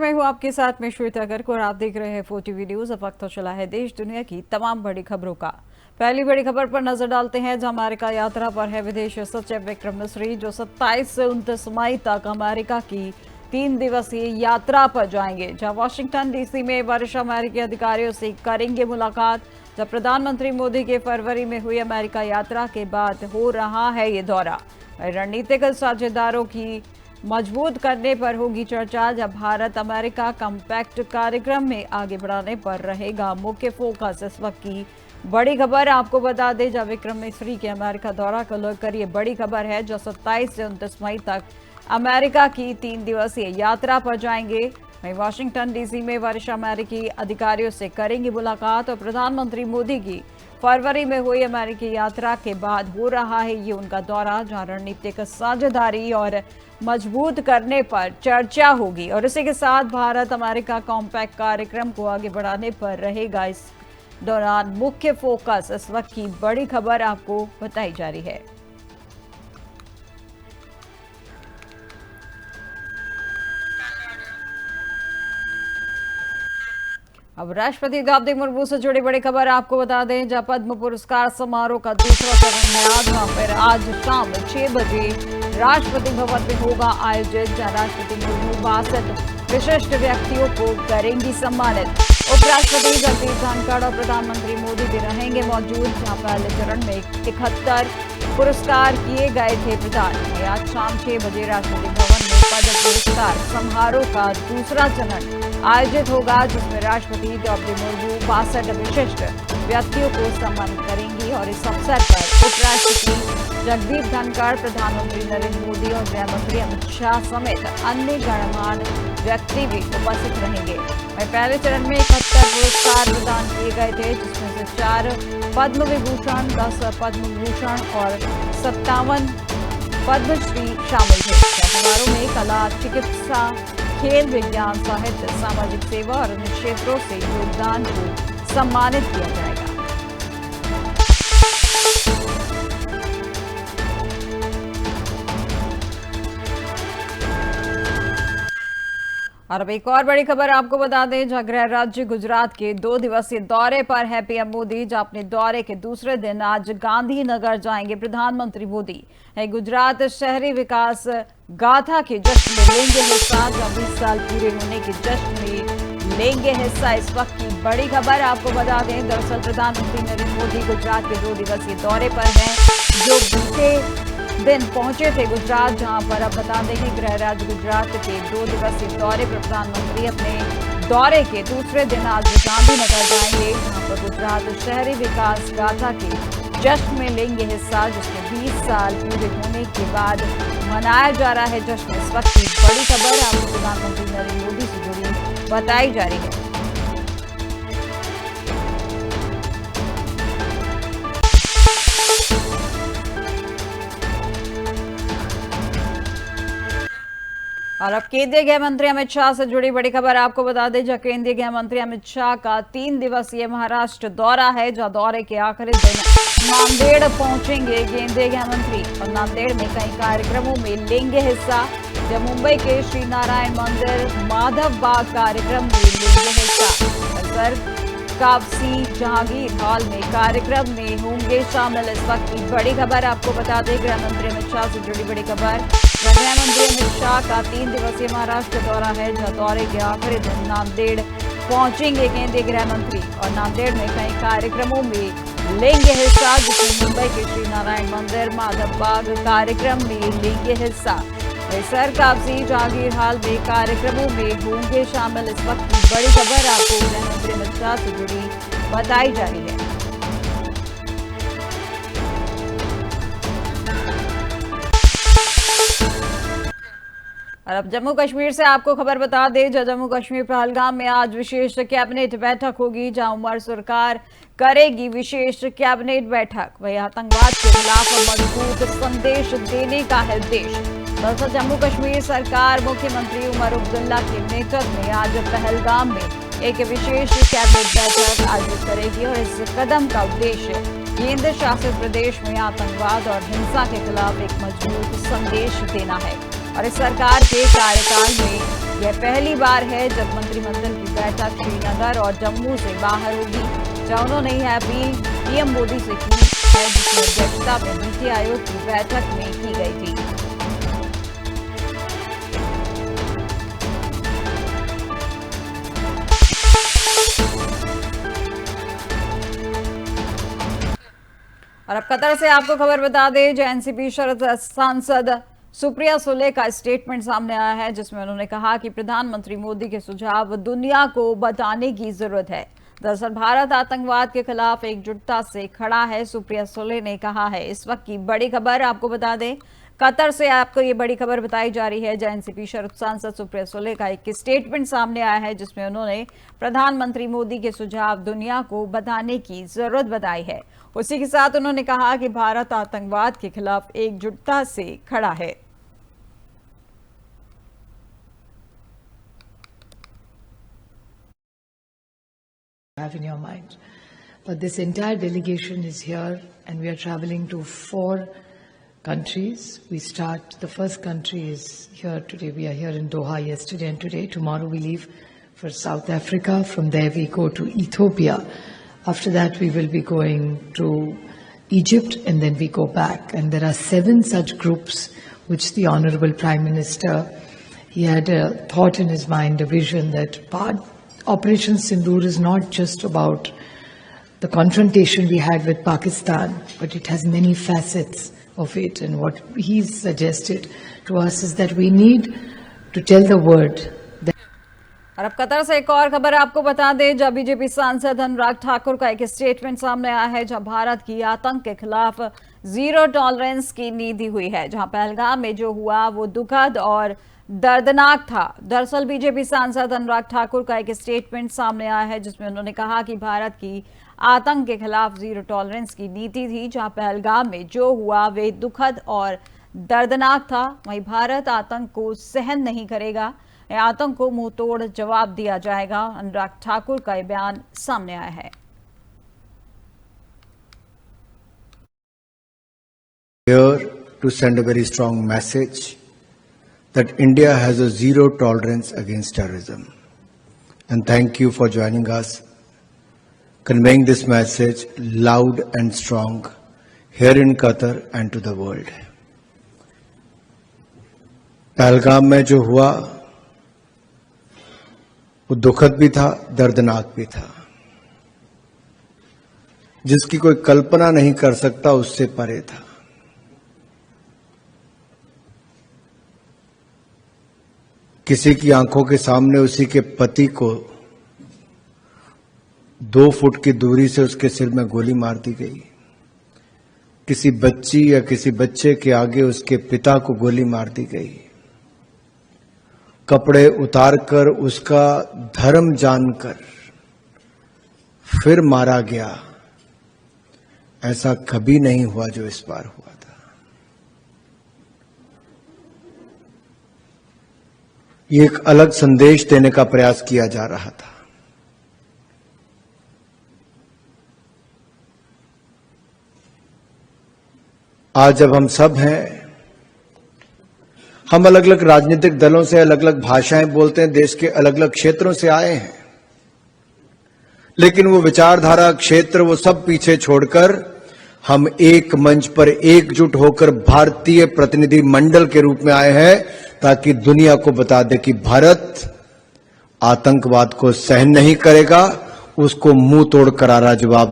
मैं हूं आपके साथ में श्वेता गर्ग और आप देख रहे हैं 4TV न्यूज। अब वक्त हो चला है देश दुनिया की तमाम बड़ी खबरों का। पहली बड़ी खबर पर नजर डालते हैं, जहां अमेरिका यात्रा पर है विदेश सचिव विक्रम मिस्री, जो 27 से 29 मई तक अमेरिका की 3 दिवसीय यात्रा पर जाएंगे। जहां वाशिंगटन डीसी में वरिष्ठ अमेरिकी अधिकारियों से करेंगे मुलाकात। जब प्रधानमंत्री मोदी के फरवरी में हुई अमेरिका यात्रा के बाद हो रहा है ये दौरा। रणनीतिक साझेदारों की मजबूत करने पर होगी चर्चा। जब भारत अमेरिका कॉम्पैक्ट कार्यक्रम में आगे बढ़ाने पर रहेगा मुख्य फोकस। इस वक्त की बड़ी खबर आपको बता दें, जब विक्रम मिस्री के अमेरिका दौरा को लेकर ये बड़ी खबर है, जो 27 से 29 मई तक अमेरिका की 3 दिवसीय यात्रा पर जाएंगे। वहीं वाशिंगटन डीसी में वरिष्ठ अमेरिकी अधिकारियों से करेंगी मुलाकात और प्रधानमंत्री मोदी की फरवरी में हुई अमेरिकी यात्रा के बाद हो रहा है ये उनका दौरा, जहां रणनीतिक साझेदारी और मजबूत करने पर चर्चा होगी। और इसी के साथ भारत अमेरिका कॉम्पैक्ट कार्यक्रम को आगे बढ़ाने पर रहेगा इस दौरान मुख्य फोकस। इस वक्त की बड़ी खबर आपको बताई जा रही है। अब राष्ट्रपति द्रौपदी मुर्मू से जुड़ी बड़ी खबर आपको बता दें, जहां पद्म पुरस्कार समारोह का दूसरा चरण है आज, वहां पर आज शाम 6 बजे राष्ट्रपति भवन में होगा आयोजित, जहां राष्ट्रपति मुर्मू 62 विशिष्ट व्यक्तियों को करेंगी सम्मानित। उपराष्ट्रपति जगदीप धनखड़ और प्रधानमंत्री मोदी भी रहेंगे मौजूद, जहां पहले चरण में 71 पुरस्कार किए गए थे प्रदान। आज शाम 6 बजे राष्ट्रपति भवन में पद्म पुरस्कार समारोह का दूसरा चरण आयोजित होगा, जिसमें राष्ट्रपति द्रौपदी मुर्मू 62 विशिष्ट व्यक्तियों को सम्मानित करेंगी। और इस अवसर पर उपराष्ट्रपति जगदीप धनखड़, प्रधानमंत्री नरेंद्र मोदी और गृह मंत्री अमित शाह समेत अन्य गणमान्य व्यक्ति भी उपस्थित रहेंगे। वहीं पहले चरण में 71 पुरस्कार प्रदान किए गए थे, जिसमें से 4 पद्म विभूषण, 10 पद्म भूषण और 57 पद्मश्री शामिल थे। समारोह में कला, चिकित्सा, खेल, विज्ञान, साहित्य, सामाजिक सेवा और अन्य क्षेत्रों से योगदान को सम्मानित किया जाएगा। और अब एक और बड़ी खबर आपको बता दें, जहां गृह राज्य गुजरात के 2 दिवसीय दौरे पर है पीएम मोदी, जहां अपने दौरे के दूसरे दिन आज गांधीनगर जाएंगे प्रधानमंत्री मोदी। गुजरात शहरी विकास गाथा के जश्न में लेंगे हिस्सा, जहां 20 साल पूरे होने के जश्न में लेंगे हिस्सा। इस वक्त की बड़ी खबर आपको बता दें, दरअसल प्रधानमंत्री नरेंद्र मोदी गुजरात के 2 दिवसीय दौरे पर हैं, जो बीते दिन पहुंचे थे गुजरात, जहां पर अब बता दें कि गृह राज्य गुजरात के 2 दिवसीय दौरे पर प्रधानमंत्री अपने दौरे के दूसरे दिन आज गांधीनगर जाएंगे, जहां पर गुजरात शहरी विकास गाथा के जश्न में लेंगे हिस्सा, जिसमें 20 साल पूरे होने के बाद मनाया जा रहा है जश्न। इस वक्त की बड़ी खबर आपको प्रधानमंत्री नरेंद्र मोदी से जुड़ी बताई जा रही है। और अब केंद्रीय गृह मंत्री अमित शाह से जुड़ी बड़ी खबर आपको बता दें, जहां केंद्रीय गृह मंत्री अमित शाह का 3 दिवसीय महाराष्ट्र दौरा है, जहां दौरे के आखिरी दिन नांदेड़ पहुंचेंगे केंद्रीय गृह मंत्री और नांदेड़ में कई कार्यक्रमों में लेंगे हिस्सा। जब मुंबई के श्री नारायण मंदिर माधव बाग कार्यक्रम में लेंगे हिस्सा। कापसी जहांगीर हॉल में कार्यक्रम में होंगे शामिल। इस वक्त की बड़ी खबर आपको बता दें, गृह मंत्री अमित शाह से जुड़ी बड़ी खबर। गृह मंत्री अमित शाह का 3 दिवसीय महाराष्ट्र दौरा है, जहां दौरे के आखिरी दिन नांदेड़ पहुंचेंगे केंद्रीय गृह मंत्री और नांदेड़ में कई कार्यक्रमों में लेंगे हिस्सा, जिसमें मुंबई के श्री नारायण मंदिर माधव बाग कार्यक्रम में लेंगे हिस्सा। सर कापसी जहांगीर हॉल में कार्यक्रमों में होंगे शामिल। इस वक्त की बड़ी खबर आपको गृह मंत्री अमित शाह से जुड़ी बताई जा रही है। और अब जम्मू कश्मीर से आपको खबर बता दें, जम्मू कश्मीर पहलगाम में आज विशेष कैबिनेट बैठक होगी, जहां उमर सरकार करेगी विशेष कैबिनेट बैठक। वही आतंकवाद के खिलाफ मजबूत संदेश देने का है उद्देश्य। दरअसल जम्मू कश्मीर सरकार मुख्यमंत्री उमर अब्दुल्ला के नेतृत्व में आज पहलगाम में एक विशेष कैबिनेट बैठक आयोजित करेगी और इस कदम का उद्देश्य केंद्र शासित प्रदेश में आतंकवाद और हिंसा के खिलाफ एक मजबूत संदेश देना है। और इस सरकार के कार्यकाल में यह पहली बार है जब मंत्रिमंडल की बैठक श्रीनगर और जम्मू से बाहर होगी, जहां उन्होंने यह अपील पीएम मोदी से की है, जिसकी अध्यक्षता में नीति आयोग की बैठक में की गई थी। और अब कतर से आपको खबर बता दें, जो एनसीपी शरद सांसद सुप्रिया सुले का स्टेटमेंट सामने आया है, जिसमें उन्होंने कहा कि प्रधानमंत्री मोदी के सुझाव दुनिया को बताने की जरूरत है। दरअसल भारत आतंकवाद के खिलाफ एकजुटता से खड़ा है, सुप्रिया सुले ने कहा है। इस वक्त की बड़ी खबर आपको बता दें, कतर से आपको ये बड़ी खबर बताई जा रही है, जहां एनसीपी शरद सांसद सुप्रिया सुले का एक स्टेटमेंट सामने आया है, जिसमें उन्होंने प्रधानमंत्री मोदी के सुझाव दुनिया को बताने की जरूरत बताई है। उसी के साथ उन्होंने कहा कि भारत आतंकवाद के खिलाफ एकजुटता से खड़ा है। Have in your mind, but this entire delegation is here, and we are traveling to 4 countries. We start. The first country is here today. We are here in Doha yesterday and today. Tomorrow we leave for South Africa. From there we go to Ethiopia. After that we will be going to Egypt, and then we go back. And there are 7 such groups which the Honorable Prime Minister, he had a thought in his mind, a vision that Operation Sindoor is not just about the confrontation we had with Pakistan, but it has many facets of it. And what he's suggested to us is that we need to tell the world that. और अब Qatar से एक और खबर आपको बता दें, जब बीजेपी सांसद अनुराग ठाकुर का एक स्टेटमेंट सामने आया है, जहां भारत की आतंक के खिलाफ जीरो टॉलरेंस की नीति हुई है। जहां पहलगाम में जो हुआ वो दुखद और दर्दनाक था। दरअसल बीजेपी सांसद अनुराग ठाकुर का एक स्टेटमेंट सामने आया है, जिसमें उन्होंने कहा कि भारत की आतंक के खिलाफ जीरो टॉलरेंस की नीति थी। जहां पहलगाम में जो हुआ वे दुखद और दर्दनाक था, वहीं भारत आतंक को सहन नहीं करेगा, आतंक को मुंह तोड़ जवाब दिया जाएगा। अनुराग ठाकुर का यह बयान सामने आया है। Here to send a very strong message that India has a zero tolerance against terrorism. And thank you for joining us, conveying this message loud and strong here in Qatar and to the world. Pahalgam में जो हुआ वो दुखद भी था, दर्दनाक भी था, जिसकी कोई कल्पना नहीं कर सकता, उससे परे था। किसी की आंखों के सामने उसी के पति को 2 फुट की दूरी से उसके सिर में गोली मार दी गई। किसी बच्ची या किसी बच्चे के आगे उसके पिता को गोली मार दी गई। कपड़े उतारकर उसका धर्म जानकर फिर मारा गया। ऐसा कभी नहीं हुआ जो इस बार हुआ था। ये एक अलग संदेश देने का प्रयास किया जा रहा था। आज जब हम सब हैं, हम अलग अलग राजनीतिक दलों से अलग अलग भाषाएं बोलते हैं, देश के अलग अलग क्षेत्रों से आए हैं, लेकिन वो विचारधारा, क्षेत्र, वो सब पीछे छोड़कर हम एक मंच पर एकजुट होकर भारतीय प्रतिनिधि मंडल के रूप में आए हैं, ताकि दुनिया को बता दे कि भारत आतंकवाद को सहन नहीं करेगा, उसको मुंह तोड़ करारा जवाब।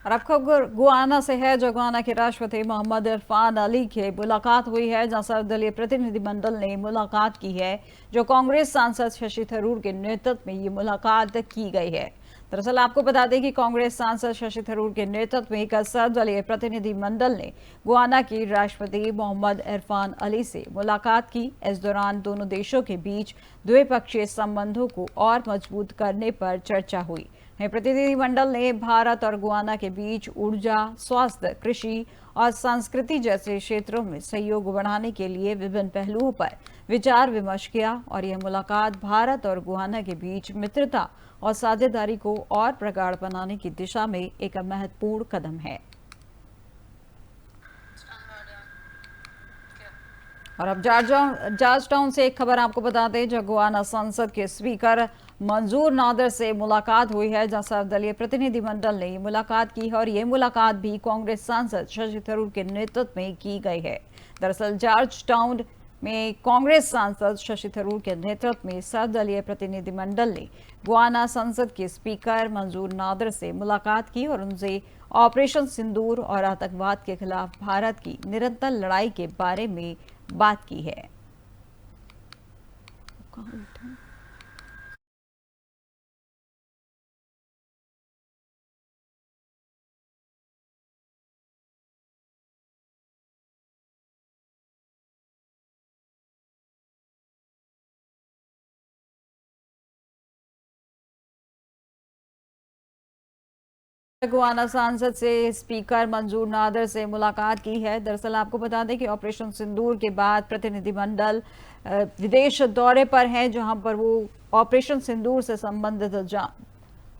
और अब खबर गुआना से है, जो गुआना के राष्ट्रपति मोहम्मद इरफान अली के मुलाकात हुई है, जहां सर्वदलीय प्रतिनिधिमंडल ने मुलाकात की है, जो कांग्रेस सांसद शशि थरूर के नेतृत्व में ये मुलाकात की गई है। दरअसल आपको बता दें कि कांग्रेस सांसद शशि थरूर के नेतृत्व में एक सर्वदलीय प्रतिनिधिमंडल ने गुआना के राष्ट्रपति मोहम्मद इरफान अली से मुलाकात की। इस दौरान दोनों देशों के बीच द्विपक्षीय संबंधों को और मजबूत करने पर चर्चा हुई। प्रतिनिधिमंडल ने भारत और गुआना के बीच ऊर्जा, स्वास्थ्य, कृषि और संस्कृति जैसे क्षेत्रों में सहयोग बढ़ाने के लिए विभिन्न पहलुओं पर विचार विमर्श किया और यह मुलाकात भारत और गुआना के बीच मित्रता और साझेदारी को और प्रगाढ़ बनाने की दिशा में एक महत्वपूर्ण कदम है। और अब जॉर्ज टाउन से एक खबर आपको बता दें, जहां गोवाना संसद के स्पीकर मंजूर नादर से मुलाकात हुई है, जहां सर्वदलीय प्रतिनिधिमंडल ने मुलाकात की है और ये मुलाकात भी कांग्रेस सांसद शशि थरूर के नेतृत्व में की गई है। दरअसल जॉर्ज टाउन में कांग्रेस सांसद शशि थरूर के नेतृत्व में सर्वदलीय प्रतिनिधिमंडल ने गोवाना संसद के स्पीकर मंजूर नादर से मुलाकात की और उनसे ऑपरेशन सिंदूर और आतंकवाद के खिलाफ भारत की निरंतर लड़ाई के बारे में बात की है। गोवाना सांसद से स्पीकर मंजूर नादर से मुलाकात की है। दरअसल आपको बता दें कि ऑपरेशन सिंदूर के बाद प्रतिनिधिमंडल विदेश दौरे पर है, जहां पर वो ऑपरेशन सिंदूर से संबंधित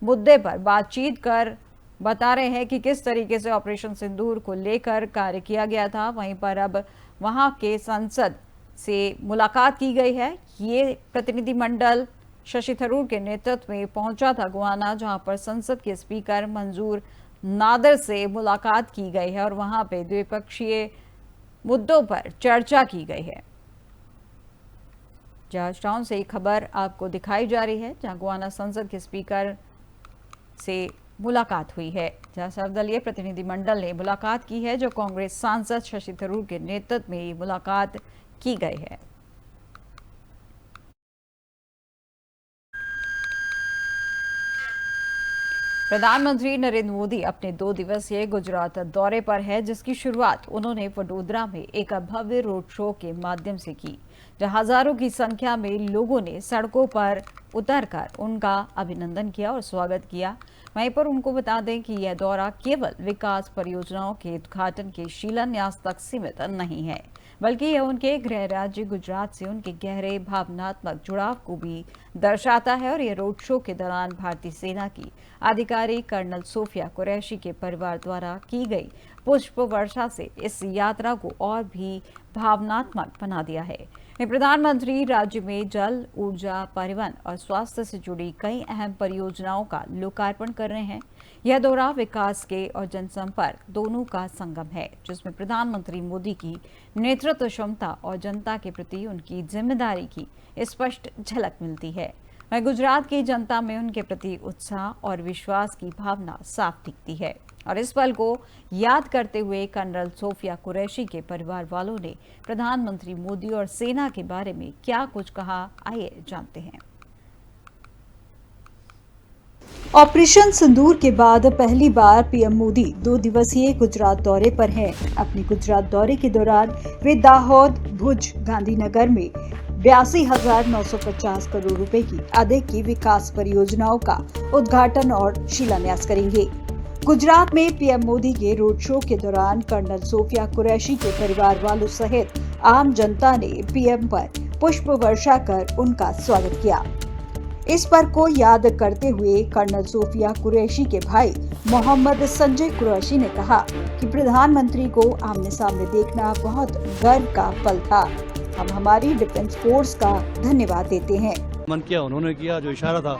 मुद्दे पर बातचीत कर बता रहे हैं कि किस तरीके से ऑपरेशन सिंदूर को लेकर कार्य किया गया था। वहीं पर अब वहां के संसद से मुलाकात की गई है। ये प्रतिनिधिमंडल शशि थरूर के नेतृत्व में पहुंचा था गोवाना, जहां पर संसद के स्पीकर मंजूर नादर से मुलाकात की गई है और वहां पे द्विपक्षीय मुद्दों पर चर्चा की गई है। जॉर्ज टाउन से एक खबर आपको दिखाई जा रही है, जहां गोवाना संसद के स्पीकर से मुलाकात हुई है, जहां सर्वदलीय प्रतिनिधिमंडल ने मुलाकात की है, जो कांग्रेस सांसद शशि थरूर के नेतृत्व में मुलाकात की गई है। प्रधानमंत्री नरेंद्र मोदी अपने 2 दिवसीय गुजरात दौरे पर है, जिसकी शुरुआत उन्होंने वडोदरा में एक भव्य रोड शो के माध्यम से की, जहां हजारों की संख्या में लोगों ने सड़कों पर उतरकर उनका अभिनंदन किया और स्वागत किया। वहीं पर उनको बता दें कि यह दौरा केवल विकास परियोजनाओं के उद्घाटन के शिलान्यास तक सीमित नहीं है, बल्कि यह उनके गृह राज्य गुजरात से उनके गहरे भावनात्मक जुड़ाव को भी दर्शाता है। और यह रोड शो के दौरान भारतीय सेना की अधिकारी कर्नल सोफिया कुरैशी के परिवार द्वारा की गई पुष्प वर्षा से इस यात्रा को और भी भावनात्मक बना दिया है। प्रधानमंत्री राज्य में जल, ऊर्जा, परिवहन और स्वास्थ्य से जुड़ी कई अहम परियोजनाओं का लोकार्पण कर रहे हैं। यह दौरा विकास के और जनसंपर्क दोनों का संगम है, जिसमें प्रधानमंत्री मोदी की नेतृत्व क्षमता और जनता के प्रति उनकी जिम्मेदारी की स्पष्ट झलक मिलती है। वहीं गुजरात की जनता में उनके प्रति उत्साह और विश्वास की भावना साफ दिखती है। और इस पल को याद करते हुए कर्नल सोफिया कुरैशी के परिवार वालों ने प्रधानमंत्री मोदी और सेना के बारे में क्या कुछ कहा, आइए जानते हैं। ऑपरेशन सिंदूर के बाद पहली बार पीएम मोदी 2 दिवसीय गुजरात दौरे पर हैं। अपने गुजरात दौरे के दौरान वे दाहोद, भुज, गांधीनगर में 82,950 करोड़ रुपए की अधिक की विकास परियोजनाओं का उद्घाटन और शिलान्यास करेंगे। गुजरात में पीएम मोदी के रोड शो के दौरान कर्नल सोफिया कुरैशी के परिवार वालों सहित आम जनता ने पीएम पर पुष्प वर्षा कर उनका स्वागत किया। इस पल को याद करते हुए कर्नल सोफिया कुरैशी के भाई मोहम्मद संजय कुरैशी ने कहा कि प्रधानमंत्री को आमने सामने देखना बहुत गर्व का पल था। हम हमारी डिफेंस फोर्स का धन्यवाद देते हैं। मन किया उन्होंने किया, जो इशारा था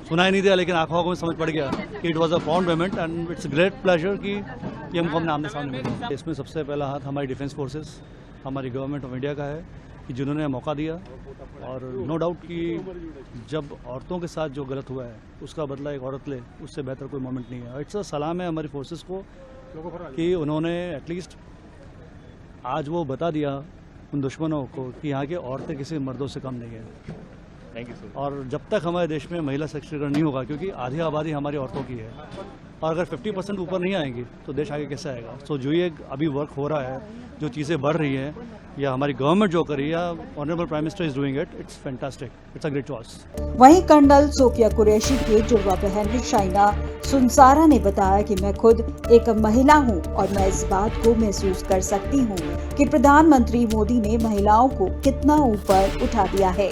सुनाई नहीं दिया, लेकिन आंखों में समझ पड़ गया कि it was a found payment and it's great pleasure कि हमको हमने आमने सामने मिला। इसमें सबसे पहला हाथ हमारी डिफेंस फोर्सेस, हमारी गवर्नमेंट ऑफ इंडिया का है कि जिन्होंने मौका दिया। और नो डाउट कि जब औरतों के साथ जो गलत हुआ है उसका बदला एक औरत ले, उससे बेहतर कोई मोमेंट नहीं है। इट्स अ सलाम है हमारी फोर्सेस को कि उन्होंने एटलीस्ट आज वो बता दिया उन दुश्मनों को कि यहाँ के औरतें किसी मर्दों से कम नहीं है। Thank you sir. और जब तक हमारे देश में महिला सशक्तिकरण नहीं होगा, क्योंकि आधी आबादी हमारी औरतों की है, और अगर 50% ऊपर नहीं आएंगी तो देश आगे कैसे आएगा। सो जो ये अभी वर्क हो रहा है, जो चीज़ें बढ़ रही हैं, या हमारी गवर्नमेंट जो कर रही है, या honourable prime minister is doing it, it's fantastic, it's a great choice. वहीं कर्नल सोफिया कुरैशी के जुड़वा बहन शाइना सुनसारा ने बताया कि मैं खुद एक महिला हूं और मैं इस बात को महसूस कर सकती हूं कि प्रधानमंत्री मोदी ने महिलाओं को कितना ऊपर उठा दिया है।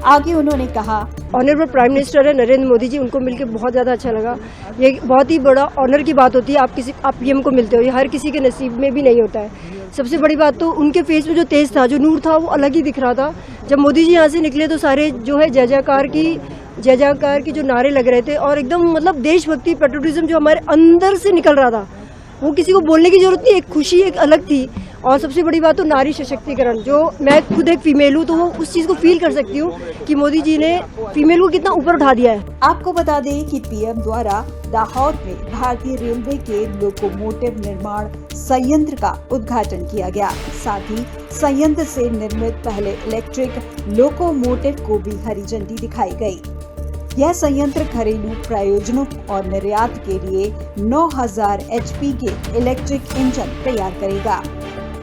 आगे उन्होंने कहा, ऑनरेबल प्राइम मिनिस्टर है नरेंद्र मोदी जी, उनको मिलकर बहुत ज़्यादा अच्छा लगा। ये बहुत ही बड़ा ऑनर की बात होती है, आप पीएम को मिलते हो, ये हर किसी के नसीब में भी नहीं होता है। सबसे बड़ी बात तो उनके फेस में जो तेज था, जो नूर था, वो अलग ही दिख रहा था। जब मोदी जी यहाँ से निकले तो सारे जो है जय जयकार की जो नारे लग रहे थे और एकदम मतलब देशभक्ति, पेट्रियटिज्म जो हमारे अंदर से निकल रहा था, वो किसी को बोलने की जरूरत नहीं, एक खुशी एक अलग थी। और सबसे बड़ी बात तो नारी सशक्तिकरण, जो मैं खुद एक फीमेल हूँ तो वो उस चीज़ को फील कर सकती हूँ कि मोदी जी ने फीमेल को कितना ऊपर उठा दिया है। आपको बता दें कि पीएम द्वारा दाहोद में भारतीय रेलवे के लोकोमोटिव निर्माण संयंत्र का उद्घाटन किया गया। साथ ही संयंत्र से निर्मित पहले इलेक्ट्रिक लोकोमोटिव को भी हरी झंडी दिखाई गई। यह संयंत्र घरेलू प्रयोजनों और निर्यात के लिए 9000 HP के इलेक्ट्रिक इंजन तैयार करेगा।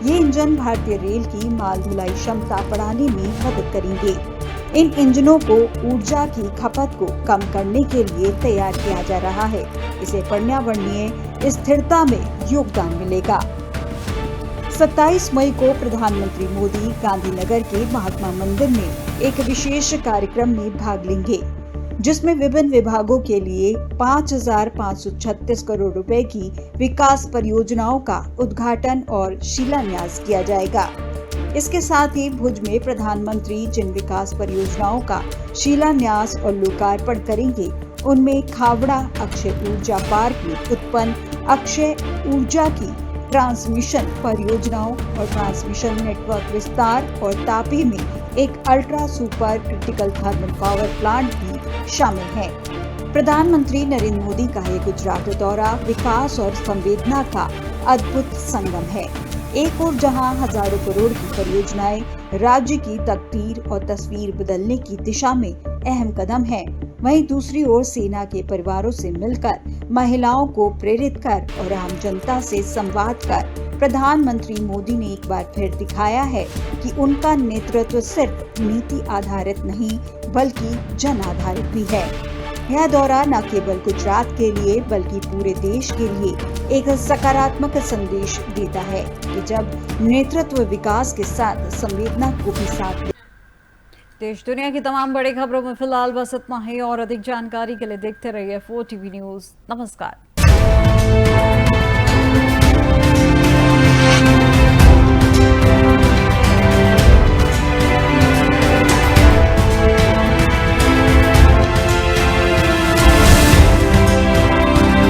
ये इंजन भारतीय रेल की माल ढुलाई क्षमता बढ़ाने में मदद करेंगे। इन इंजनों को ऊर्जा की खपत को कम करने के लिए तैयार किया जा रहा है। इसे पर्यावरणीय स्थिरता में योगदान मिलेगा। 27 मई को प्रधानमंत्री मोदी गांधीनगर के महात्मा मंदिर में एक विशेष कार्यक्रम में भाग लेंगे, जिसमें विभिन्न विभागों के लिए 5,536 करोड़ रुपए की विकास परियोजनाओं का उद्घाटन और शिलान्यास किया जाएगा। इसके साथ ही भुज में प्रधानमंत्री जिन विकास परियोजनाओं का शिलान्यास और लोकार्पण करेंगे, उनमें खावड़ा अक्षय ऊर्जा पार्क में उत्पन्न अक्षय ऊर्जा की ट्रांसमिशन परियोजनाओं और ट्रांसमिशन नेटवर्क विस्तार और तापी में एक ultra super critical thermal power plant भी शामिल है। प्रधानमंत्री नरेंद्र मोदी का ये गुजरात दौरा विकास और संवेदना का अद्भुत संगम है। एक ओर जहां हजारों करोड़ की परियोजनाएं राज्य की तकदीर और तस्वीर बदलने की दिशा में अहम कदम है, वहीं दूसरी ओर सेना के परिवारों से मिलकर महिलाओं को प्रेरित कर और आम जनता से संवाद कर प्रधानमंत्री मोदी ने एक बार फिर दिखाया है कि उनका नेतृत्व सिर्फ नीति आधारित नहीं बल्कि जन आधारित भी है। यह दौरा न केवल गुजरात के लिए बल्कि पूरे देश के लिए एक सकारात्मक संदेश देता है कि जब नेतृत्व विकास के साथ संवेदना को भी साथ देश दुनिया की तमाम बड़ी खबरों में फिलहाल बस इतना ही और अधिक जानकारी के लिए देखते रहिए 4TV न्यूज़। नमस्कार।